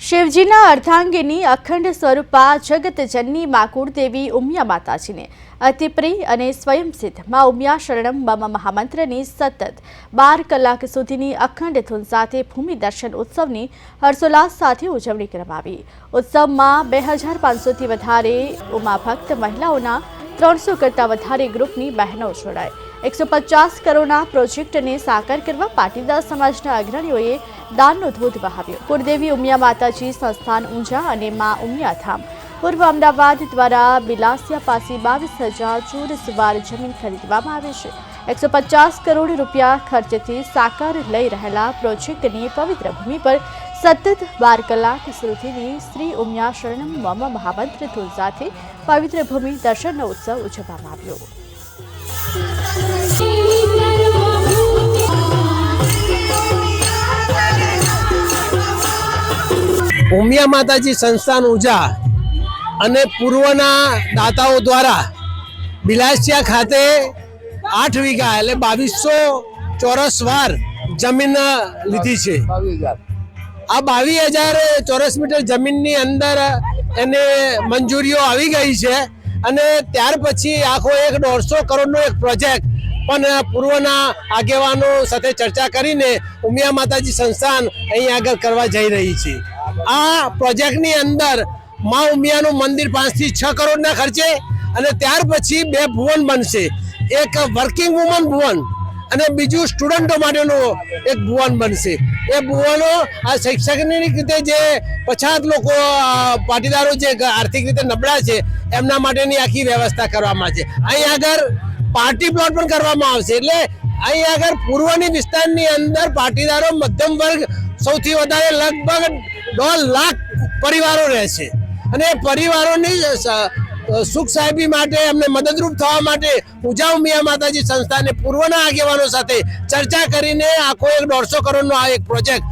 શિવજીના અર્ધાંગિની અખંડ સ્વરૂપા જગતજનની મા કુળદેવી ઉમિયા માતાજીને અતિપ્રિય અને સ્વયંસિદ્ધ મા ઉમિયા શરણમ મમ મહામંત્રની સતત 12 કલાક સુધીની અખંડ ધૂન સાથે ભૂમિ દર્શન ઉત્સવની હર્ષોલ્લાસ સાથે ઉજવણી કરવામાં આવી। ઉત્સવમાં 2500થી વધારે ઉમા ભક્ત મહિલાઓના 300 કરતાં વધારે ગ્રુપની બહેનો જોડાઈ। 150 કરોડના પ્રોજેક્ટને સાકાર કરવા પાટીદાર સમાજના અગ્રણીઓએ દાનનો ધોધ વહાવ્યો। કુળદેવી ઉમિયા માતાજી સંસ્થાન ઊંઝા અને મા ઉમિયા ધામ પૂર્વ અમદાવાદ દ્વારા બિલાસિયા પાસે 22,000 ચોરસ વાર જમીન ખરીદવામાં આવી છે। 150 કરોડ રૂપિયા ખર્ચથી સાકાર લઈ રહેલા પ્રોજેક્ટની પવિત્ર ભૂમિ પર સતત 12 કલાક સુધીની શ્રી ઉમિયા શરણમ મમ મહામંત્ર ધૂન સાથે પવિત્ર ભૂમિ દર્શનનો ઉત્સવ ઉજવવામાં આવ્યો। ઉમિયા માતાજી સંસ્થાન ઊંઝા અને પૂર્વના દાતાઓ દ્વારા બિલાસિયા ખાતે 8 વીઘા એટલે 2200 ચોરસ વાર જમીન લીધી છે। આ 22,000 ચોરસ મીટર જમીનની અંદર એને મંજૂરીઓ આવી ગઈ છે અને ત્યાર પછી આખો 150 કરોડનો એક પ્રોજેક્ટ પણ પૂર્વના આગેવાનો સાથે ચર્ચા કરીને ઉમિયા માતાજી સંસ્થાન અહીં આગળ કરવા જઈ રહી છે। આ પ્રોજેક્ટની અંદર મા ઉમિયાનું મંદિર 5 થી 6 કરોડના ખર્ચે અને ત્યાર પછી 2 ભુવન બનશે, એક વર્કિંગ વુમન ભુવન અને બીજું સ્ટુડન્ટો માટેનું એક ભુવન બનશે। એ ભુવનો આ શૈક્ષણિક રીતે જે પછાત લોકો પાટીદારો જે આર્થિક રીતે નબળા છે એમના માટેની આખી વ્યવસ્થા કરવામાં છે। અહીં આગળ પાર્ટી પ્લોટ પણ કરવામાં આવશે એટલે અહીં આગળ પૂર્વની વિસ્તારની અંદર પાટીદારો મધ્યમ વર્ગ સૌથી વધારે લગભગ 1.5 લાખ પરિવારો રહે છે અને પરિવારોની સુખ સાહેબી માટે અમને મદદરૂપ થવા માટે ઊંઝા ઉમિયા માતાજી સંસ્થાને પૂર્વના આગેવાનો સાથે ચર્ચા કરીને આખો 150 કરોડનો આ એક પ્રોજેક્ટ